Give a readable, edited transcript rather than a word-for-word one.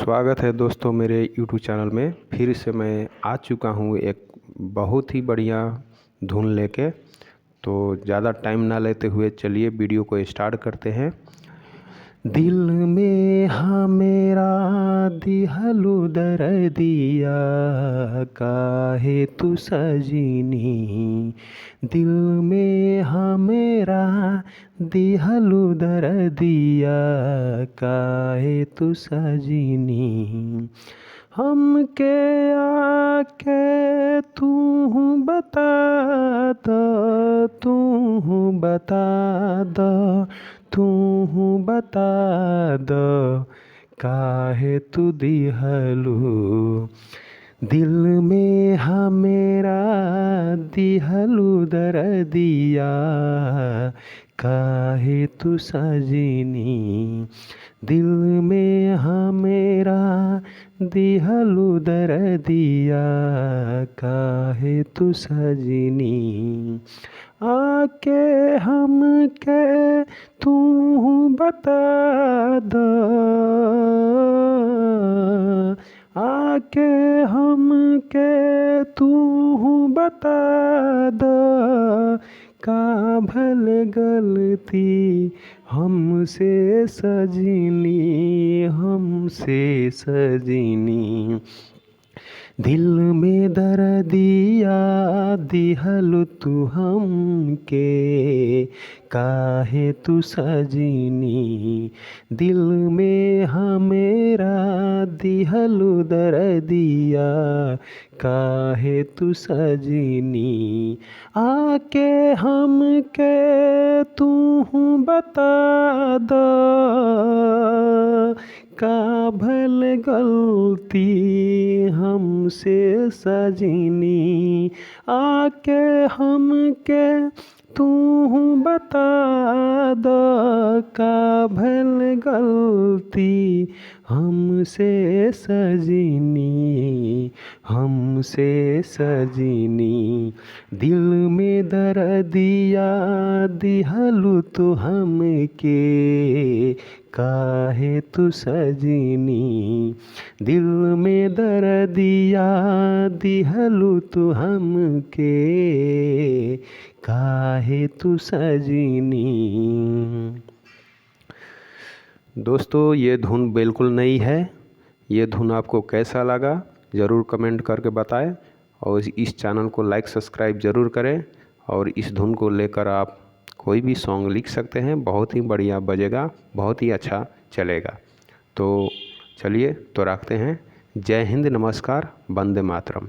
स्वागत है दोस्तों मेरे YouTube चैनल में। फिर से मैं आ चुका हूँ एक बहुत ही बढ़िया धुन लेके। तो ज़्यादा टाइम ना लेते हुए चलिए वीडियो को स्टार्ट करते हैं। दिल में हाँ मेरा दिहलु दर्दिया काहे तू सजनी, दिल में हाँ मेरा दिहलु दर्दिया काहे तू सजनी। हमके आके तू बता दो, तू बता दो, तू बता दो काहे तू दिहलु दिल में हाँ मेरा दिहलु दर्दिया काहे तू सजनी, दिल में हाँ मेरा दिहलु दर्दिया काहे तू सजनी। आके हमके तू बता दो, आके हमके तू बता दो का भल गलती हमसे सजनी, हमसे सजनी। दिल में दर्दिया दिहलु तू हमके काहे तू सजनी, दिल में हमेरा दिहलु दर्दिया काहे तू सजनी। आके हमके तू बता दो का भल गलती हमसे सजनी। आके हमके तू बता दो का भल गलती हमसे सजनी, हमसे सजनी। दिल में दर्दिया दिहलु तू हमके काहे तू सजनी, दिल में दर्दिया दिहलु तू हमके काहे तू सजनी। दोस्तों ये धुन बिल्कुल नई है। ये धुन आपको कैसा लगा ज़रूर कमेंट करके बताएं और इस चैनल को लाइक सब्सक्राइब ज़रूर करें। और इस धुन को लेकर आप कोई भी सॉन्ग लिख सकते हैं, बहुत ही बढ़िया बजेगा, बहुत ही अच्छा चलेगा। तो चलिए तो रखते हैं। जय हिंद, नमस्कार, वंदे मातरम।